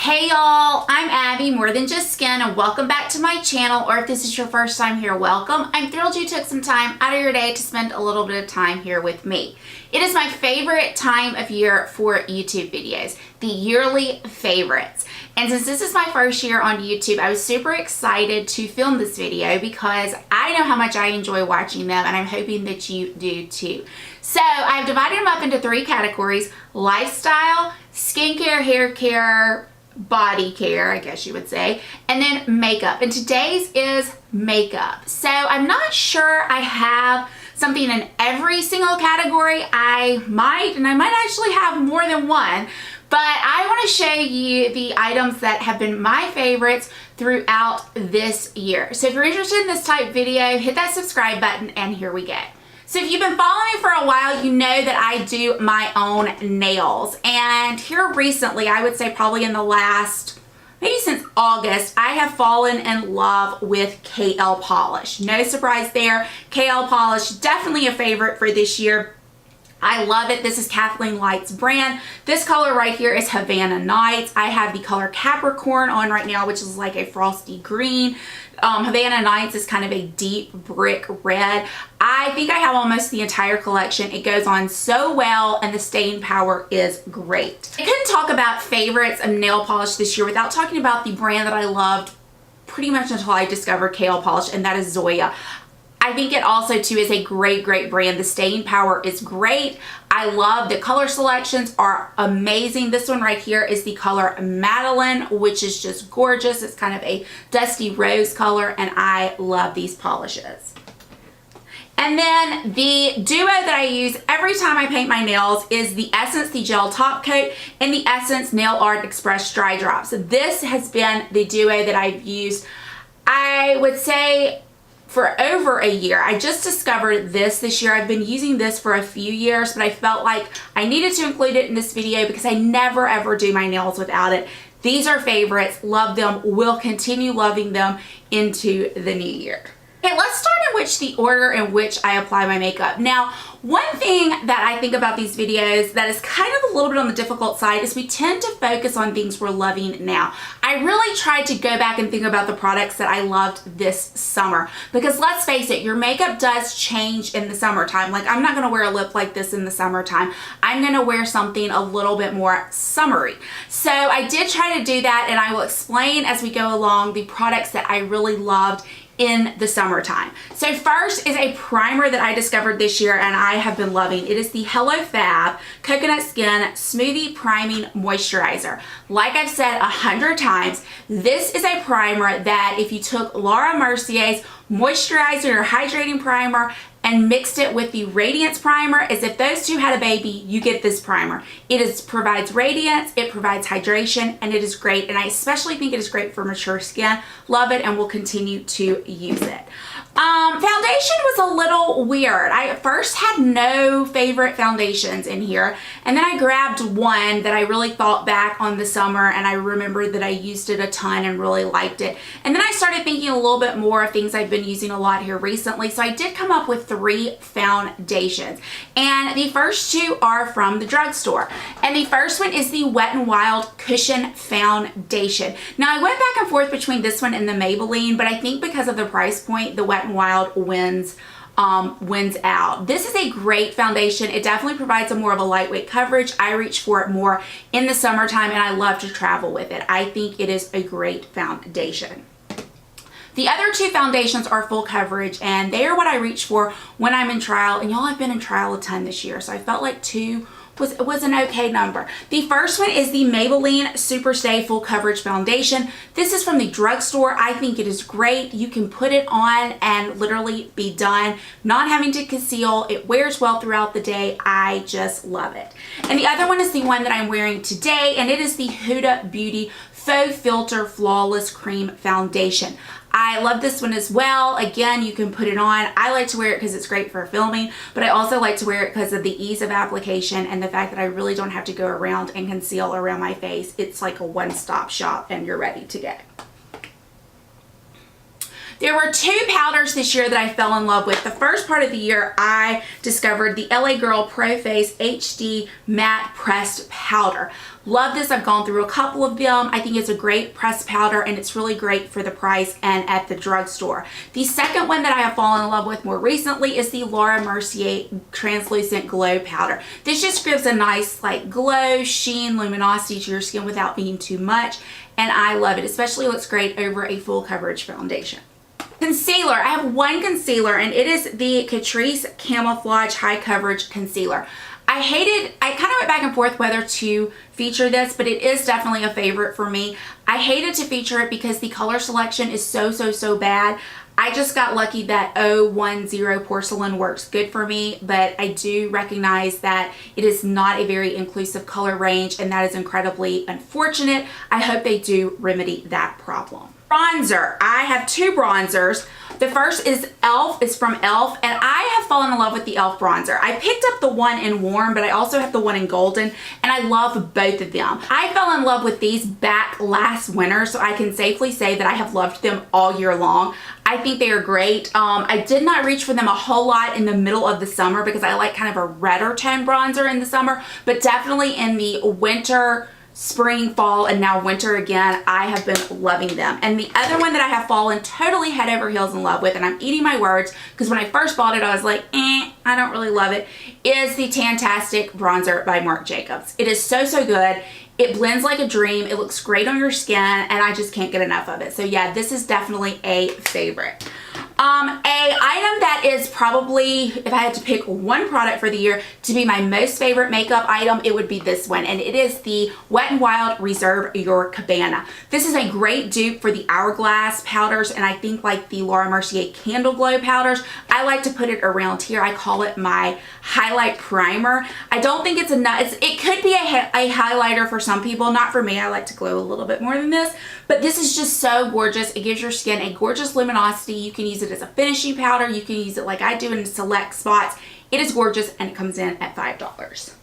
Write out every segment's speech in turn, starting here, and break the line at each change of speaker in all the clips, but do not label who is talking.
Hey y'all, I'm Abby, More Than Just Skin, and welcome back to my channel, or if this is your first time here, welcome. I'm thrilled you took some time out of your day to spend a little bit of time here with me. It is my favorite time of year for YouTube videos, the yearly favorites. And since this is my first year on YouTube, I was super excited to film this video because I know how much I enjoy watching them, and I'm hoping that you do too. So I've divided them up into three categories: lifestyle, skincare, hair care, body care, I guess you would say, and then makeup. And today's is makeup. So I'm not sure I have something in every single category. I might actually have more than one, but I want to show you the items that have been my favorites throughout this year. So if you're interested in this type video, hit that subscribe button, and here we go. So if you've been following me for a while, you know that I do my own nails. And here recently, I would say probably in the last, maybe since August, I have fallen in love with KL Polish. No surprise there. KL Polish, definitely a favorite for this year. I love it. This is Kathleen Light's brand. This color right here is Havana Nights. I have the color Capricorn on right now, which is like a frosty green. Havana Nights is kind of a deep brick red. I think I have almost the entire collection. It goes on so well, and the staying power is great. I couldn't talk about favorites of nail polish this year without talking about the brand that I loved pretty much until I discovered KL Polish, and that is Zoya. I think it also too is a great brand. The staying power is great. I love the color selections are amazing. This one right here is the color Madeline, which is just gorgeous. It's kind of a dusty rose color, and I love these polishes. And then the duo that I use every time I paint my nails is the Essence the Gel Top Coat and the Essence Nail Art Express Dry Drops. This has been the duo that I've used, I would say, for over a year. I just discovered this year. I've been using this for a few years, but I felt like I needed to include it in this video because I never ever do my nails without it. These are favorites. Love them. Will continue loving them into the new year. Okay, let's start the order in which I apply my makeup. Now, one thing that I think about these videos that is kind of a little bit on the difficult side is we tend to focus on things we're loving now. I really tried to go back and think about the products that I loved this summer, because let's face it, your makeup does change in the summertime. Like, I'm not going to wear a lip like this in the summertime. I'm going to wear something a little bit more summery. So I did try to do that, and I will explain as we go along the products that I really loved in the summertime. So first is a primer that I discovered this year and I have been loving. It is the Hello Fab Coconut Skin Smoothie Priming Moisturizer. Like I've said 100 times, this is a primer that if you took Laura Mercier's moisturizer or hydrating primer and mixed it with the Radiance primer, as if those two had a baby, you get this primer. It provides radiance, it provides hydration, and it is great. And I especially think it is great for mature skin. Love it, and will continue to use it. Foundation was a little weird. I at first had no favorite foundations in here, and then I grabbed one that I really thought back on the summer, and I remembered that I used it a ton and really liked it. And then I started thinking a little bit more of things I've been using a lot here recently, so I did come up with 3 foundations. And the first 2 are from the drugstore. And the first one is the Wet n Wild Cushion Foundation. Now, I went back and forth between this one and the Maybelline, but I think because of the price point, the Wet n Wild wins out. This is a great foundation. It definitely provides a more of a lightweight coverage. I reach for it more in the summertime, and I love to travel with it. I think it is a great foundation. The other 2 foundations are full coverage, and they are what I reach for when I'm in trial. And y'all, I've been in trial a ton this year, so I felt like 2 was an okay number. The first one is the Maybelline Superstay Full Coverage Foundation. This is from the drugstore. I think it is great. You can put it on and literally be done, not having to conceal. It wears well throughout the day. I just love it. And the other one is the one that I'm wearing today, and it is the Huda Beauty Faux Filter Flawless Cream Foundation. I love this one as well. Again, you can put it on. I like to wear it because it's great for filming, but I also like to wear it because of the ease of application and the fact that I really don't have to go around and conceal around my face. It's like a one-stop shop and you're ready to go. There were two powders this year that I fell in love with. The first part of the year, I discovered the LA Girl Pro Face HD Matte Pressed Powder. Love this. I've gone through a couple of them. I think it's a great pressed powder and it's really great for the price and at the drugstore. The second one that I have fallen in love with more recently is the Laura Mercier Translucent Glow Powder. This just gives a nice like glow, sheen, luminosity to your skin without being too much, and I love it. Especially looks great over a full coverage foundation. Concealer. I have one concealer and it is the Catrice Camouflage High Coverage Concealer. I kind of went back and forth whether to feature this, but it is definitely a favorite for me. I hated to feature it because the color selection is so bad. I just got lucky that 010 Porcelain works good for me, but I do recognize that it is not a very inclusive color range, and that is incredibly unfortunate. I hope they do remedy that problem. Bronzer. I have two bronzers. The first is e.l.f. It's from e.l.f. and I have fallen in love with the e.l.f. bronzer. I picked up the one in warm, but I also have the one in golden, and I love both of them. I fell in love with these back last winter, so I can safely say that I have loved them all year long. I think they are great. I did not reach for them a whole lot in the middle of the summer because I like kind of a redder tone bronzer in the summer, but definitely in the winter, spring, fall, and now winter again, I have been loving them. And the other one that I have fallen totally head over heels in love with, and I'm eating my words because when I first bought it I was like, I don't really love it, is the Tantastic Bronzer by Marc Jacobs. It is so good. It blends like a dream. It looks great on your skin, and I just can't get enough of it. So yeah, this is definitely a favorite. A item that is probably, if I had to pick one product for the year to be my most favorite makeup item, it would be this one, and it is the Wet n Wild Reserve Your Cabana. This is a great dupe for the Hourglass powders, and I think like the Laura Mercier Candle Glow powders. I like to put it around here. I call it my highlight primer. I don't think it's enough. It could be a highlighter for some people, not for me. I like to glow a little bit more than this, but this is just so gorgeous. It gives your skin a gorgeous luminosity. You can use it as a finishing powder. You can use it like I do in select spots. It is gorgeous, and it comes in at $5.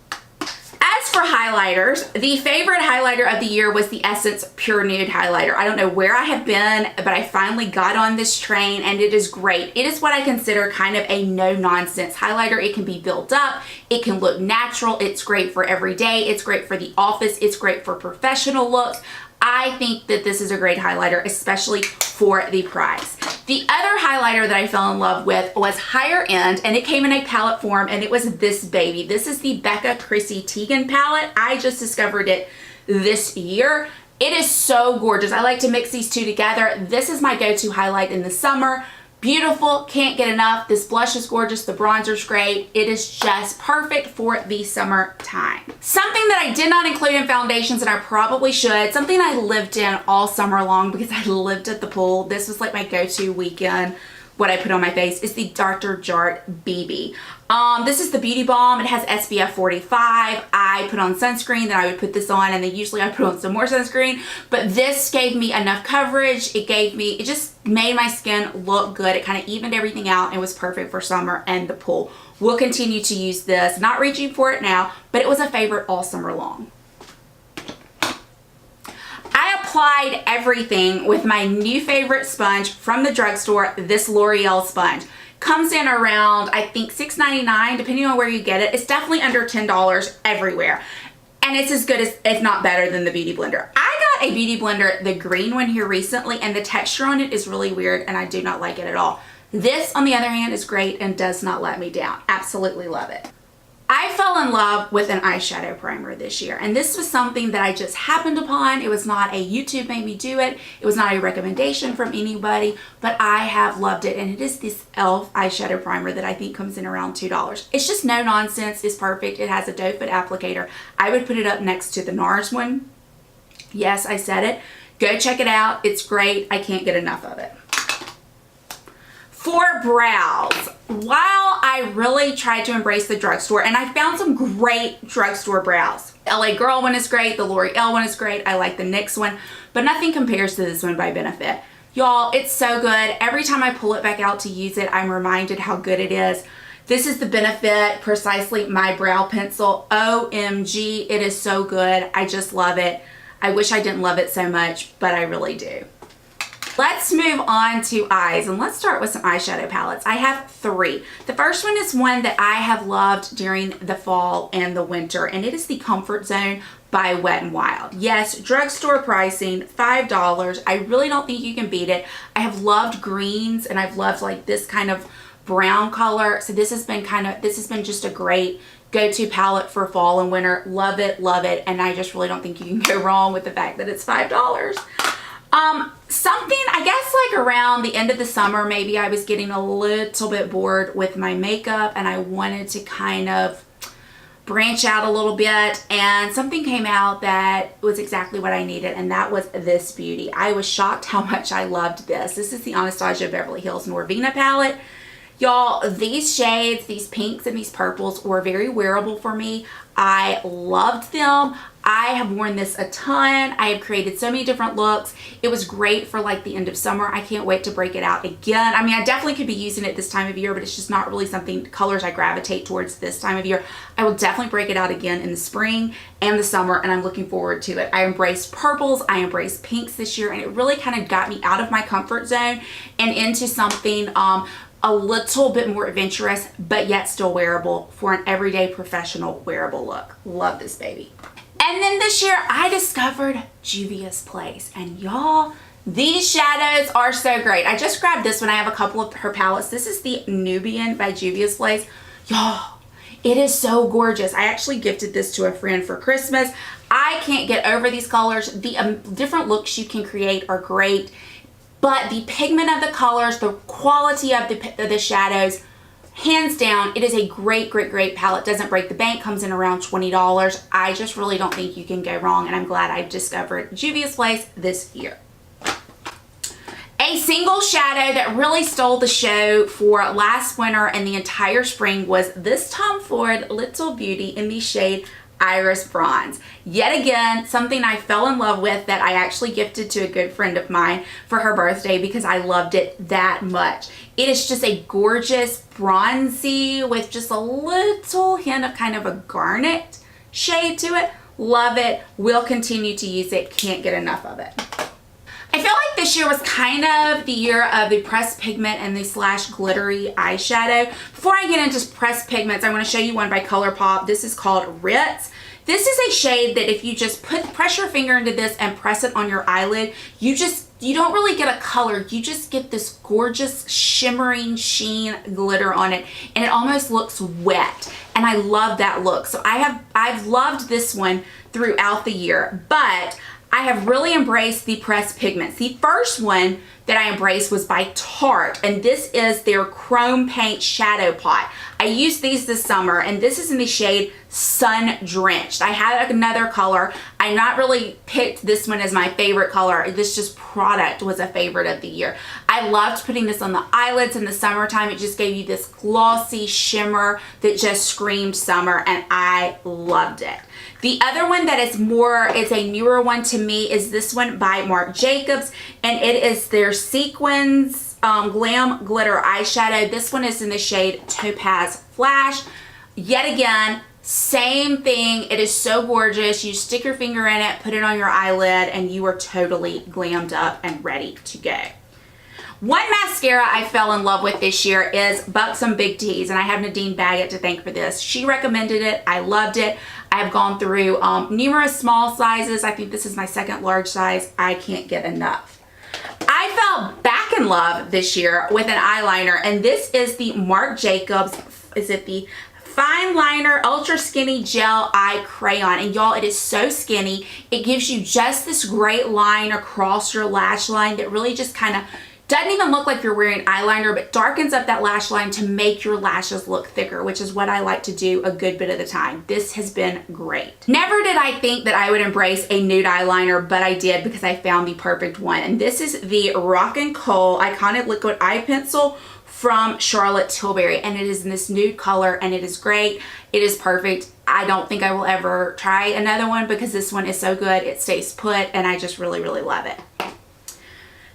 As for highlighters, the favorite highlighter of the year was the Essence Pure Nude Highlighter. I don't know where I have been, but I finally got on this train, and it is great. It is what I consider kind of a no-nonsense highlighter. It can be built up. It can look natural. It's great for every day. It's great for the office. It's great for professional looks. I think that this is a great highlighter, especially for the price. The other highlighter that I fell in love with was higher end, and it came in a palette form, and it was this baby. This is the Becca Chrissy Teigen palette. I just discovered it this year. It is so gorgeous. I like to mix these two together. This is my go-to highlight in the summer. Beautiful, can't get enough. This blush is gorgeous, the bronzer's great. It is just perfect for the summer time. Something that I did not include in foundations, and I probably should, something I lived in all summer long because I lived at the pool. This was like my go-to weekend, what I put on my face, is the Dr. Jart BB. This is the Beauty Balm. It has SPF 45. I put on sunscreen, then I would put this on, and then usually I put on some more sunscreen. But this gave me enough coverage. It just made my skin look good. It kind of evened everything out and was perfect for summer and the pool. We'll continue to use this. Not reaching for it now, but it was a favorite all summer long. I applied everything with my new favorite sponge from the drugstore, this L'Oreal sponge. Comes in around, I think, $6.99, depending on where you get it. It's definitely under $10 everywhere. And it's as good as, if not better than, the Beauty Blender. I got a Beauty Blender, the green one, here recently, and the texture on it is really weird, and I do not like it at all. This, on the other hand, is great and does not let me down. Absolutely love it. I fell in love with an eyeshadow primer this year, and this was something that I just happened upon. It was not a YouTube made me do it. It was not a recommendation from anybody, but I have loved it, and it is this e.l.f. eyeshadow primer that I think comes in around $2. It's just no nonsense. It's perfect. It has a doe foot applicator. I would put it up next to the NARS one. Yes, I said it. Go check it out. It's great. I can't get enough of it. For brows, while I really tried to embrace the drugstore, and I found some great drugstore brows. LA Girl one is great, the L'Oreal one is great, I like the NYX one, but nothing compares to this one by Benefit. Y'all, it's so good. Every time I pull it back out to use it, I'm reminded how good it is. This is the Benefit Precisely My Brow Pencil. OMG, it is so good. I just love it. I wish I didn't love it so much, but I really do. Let's move on to eyes, and let's start with some eyeshadow palettes. I have 3. The first one is one that I have loved during the fall and the winter, and it is the Comfort Zone by Wet n Wild. Yes, drugstore pricing, $5. I really don't think you can beat it. I have loved greens, and I've loved like this kind of brown color. So this has been just a great go-to palette for fall and winter. Love it, love it. And I just really don't think you can go wrong with the fact that it's $5. Something, I guess like around the end of the summer, maybe I was getting a little bit bored with my makeup and I wanted to kind of branch out a little bit, and something came out that was exactly what I needed, and that was this beauty. I was shocked how much I loved this. This is the Anastasia Beverly Hills Norvina palette. Y'all, these shades, these pinks and these purples were very wearable for me. I loved them. I have worn this a ton. I have created so many different looks. It was great for like the end of summer. I can't wait to break it out again. I mean, I definitely could be using it this time of year, but it's just not really something, colors I gravitate towards this time of year. I will definitely break it out again in the spring and the summer, and I'm looking forward to it. I embraced purples, I embraced pinks this year, and it really kind of got me out of my comfort zone and into something a little bit more adventurous, but yet still wearable for an everyday professional wearable look. Love this baby. And then this year I discovered Juvia's Place, and y'all, these shadows are so great. I just grabbed this one. I have a couple of her palettes. This is the Nubian by Juvia's Place. Y'all, it is so gorgeous. I actually gifted this to a friend for Christmas. I can't get over these colors. The different looks you can create are great. But the pigment of the colors, the quality of the shadows, hands down, it is a great, great, great palette. Doesn't break the bank, comes in around $20. I just really don't think you can go wrong, and I'm glad I discovered Juvia's Place this year. A single shadow that really stole the show for last winter and the entire spring was this Tom Ford Little Beauty in the shade Iris Bronze. Yet again, something I fell in love with that I actually gifted to a good friend of mine for her birthday because I loved it that much. It is just a gorgeous bronzy with just a little hint of kind of a garnet shade to it. Love it. Will continue to use it. Can't get enough of it. I feel like this year was kind of the year of the pressed pigment and the slash glittery eyeshadow. Before I get into pressed pigments, I want to show you one by ColourPop. This is called Ritz. This is a shade that if you just press your finger into this and press it on your eyelid, you don't really get a color. You just get this gorgeous shimmering sheen glitter on it, and it almost looks wet. And I love that look. So I've loved this one throughout the year, but I have really embraced the pressed pigments. The first one that I embraced was by Tarte, and this is their Chrome Paint Shadow Pot. I used these this summer, and this is in the shade Sun Drenched. I had another color. I not really picked this one as my favorite color. This just product was a favorite of the year. I loved putting this on the eyelids in the summertime. It just gave you this glossy shimmer that just screamed summer, and I loved it. The other one that is a newer one to me is this one by Marc Jacobs, and it is their Sequins Glam Glitter Eyeshadow. This one is in the shade Topaz Flash. Yet again, same thing. It is so gorgeous. You stick your finger in it, put it on your eyelid, and you are totally glammed up and ready to go. One mascara I fell in love with this year is Buxom Big T's, and I have Nadine Baggett to thank for this. She recommended it. I loved it. I have gone through numerous small sizes. I think this is my second large size. I can't get enough. I fell back in love this year with an eyeliner, and this is the Marc Jacobs, is it the Fine Liner Ultra Skinny Gel Eye Crayon. And y'all, it is so skinny. It gives you just this great line across your lash line that really just kind of doesn't even look like you're wearing eyeliner, but darkens up that lash line to make your lashes look thicker, which is what I like to do a good bit of the time. This has been great. Never did I think that I would embrace a nude eyeliner, but I did because I found the perfect one. And this is the Rock & Kohl Iconic Liquid Eye Pencil from Charlotte Tilbury, and it is in this nude color, and it is great. It is perfect. I don't think I will ever try another one because this one is so good. It stays put, and I just really, really love it.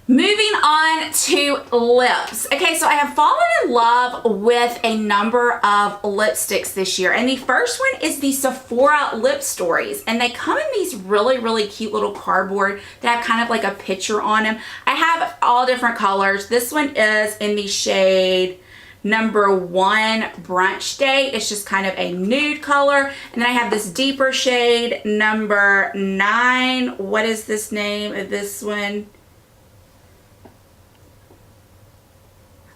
Moving on to lips. Okay, so I have fallen in love with a number of lipsticks this year. And the first one is the Sephora Lip Stories. And they come in these really, really cute little cardboard that have kind of like a picture on them. I have all different colors. This one is in the shade number 1, Brunch Date. It's just kind of a nude color. And then I have this deeper shade, number 9. What is this name of this one?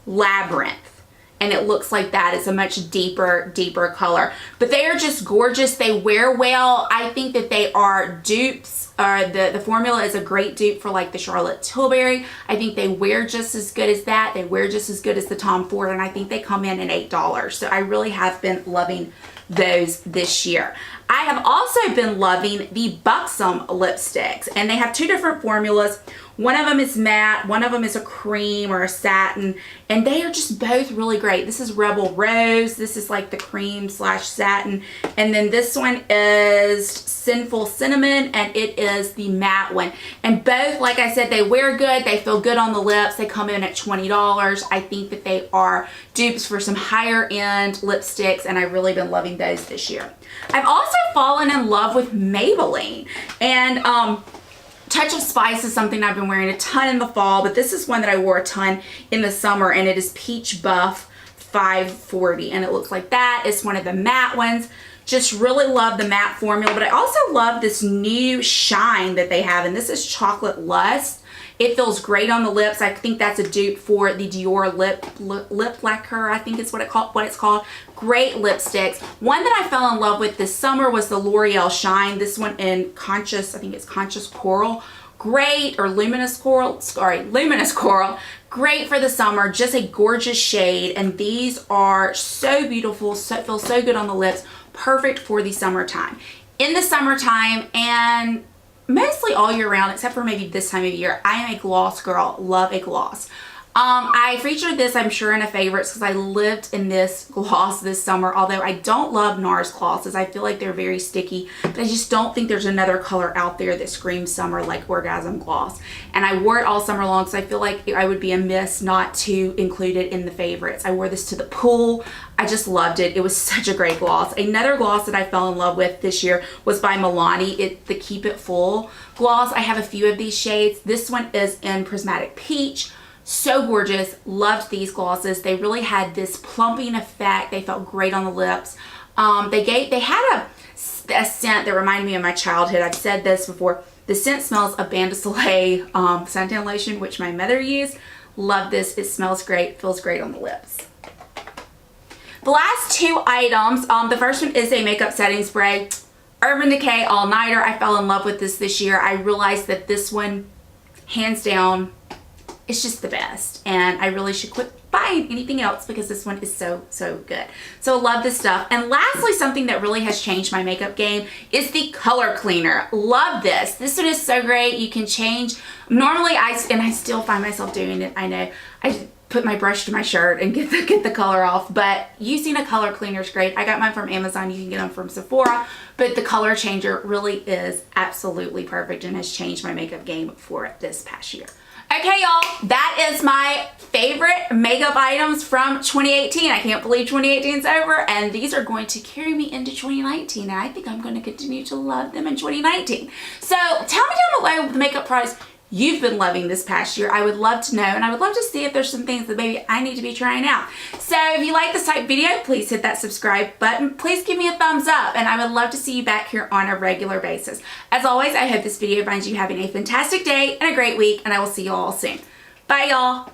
Labyrinth. And it looks like that. It's a much deeper color. But they are just gorgeous. They wear well. I think that they are dupes. The formula is a great dupe for like the Charlotte Tilbury. I think they wear just as good as that. They wear just as good as the Tom Ford. And I think they come in at $8. So I really have been loving those this year. I have also been loving the Buxom lipsticks. And they have 2 different formulas. One of them is matte, one of them is a cream or a satin, and they are just both really great. This is Rebel Rose, this is like the cream / satin, and then this one is Sinful Cinnamon, and it is the matte one. And both, like I said, they wear good, they feel good on the lips, they come in at $20. I think that they are dupes for some higher end lipsticks, and I've really been loving those this year. I've also fallen in love with Maybelline, and Touch of Spice is something I've been wearing a ton in the fall, but this is one that I wore a ton in the summer, and it is Peach Buff 540, and it looks like that. It's one of the matte ones. Just really love the matte formula, but I also love this new shine that they have, and this is Chocolate Lust. It feels great on the lips. I think that's a dupe for the Dior lip lacquer, I think is what it's called. Great lipsticks. One that I fell in love with this summer was the L'Oreal Shine. This one in Conscious, I think it's Conscious Coral. Great, or Luminous Coral, sorry, Luminous Coral. Great for the summer, just a gorgeous shade. And these are so beautiful, feel so good on the lips. Perfect for the summertime. In the summertime, and mostly all year round, except for maybe this time of year, I am a gloss girl. Love a gloss. I featured this, I'm sure, in a favorites because I lived in this gloss this summer, although I don't love NARS glosses. I feel like they're very sticky, but I just don't think there's another color out there that screams summer like Orgasm Gloss. And I wore it all summer long, so I feel like I would be amiss not to include it in the favorites. I wore this to the pool. I just loved it. It was such a great gloss. Another gloss that I fell in love with this year was by Milani, the Keep It Full gloss. I have a few of these shades. This one is in Prismatic Peach. So gorgeous. Loved these glosses. They really had this plumping effect. They felt great on the lips. They had a scent that reminded me of my childhood. I've said this before. The scent smells of Bain de Soleil suntan lotion, which my mother used. Love this. It smells great. Feels great on the lips. The last 2 items, the first one is a makeup setting spray. Urban Decay All Nighter. I fell in love with this year. I realized that this one, hands down, it's just the best, and I really should quit buying anything else because this one is so good. So love this stuff. And lastly, something that really has changed my makeup game is the color cleaner. Love this. This one is so great. You can change. Normally, I still find myself doing it. I know. I put my brush to my shirt and get the color off, but using a color cleaner is great. I got mine from Amazon. You can get them from Sephora, but the color changer really is absolutely perfect and has changed my makeup game for this past year. Okay, y'all, that is my favorite makeup items from 2018. I can't believe 2018 is over, and these are going to carry me into 2019, and I think I'm going to continue to love them in 2019. So tell me down below the makeup products you've been loving this past year. I would love to know, and I would love to see if there's some things that maybe I need to be trying out. So if you like this type of video, please hit that subscribe button. Please give me a thumbs up, and I would love to see you back here on a regular basis. As always, I hope this video finds you having a fantastic day and a great week, and I will see you all soon. Bye, y'all.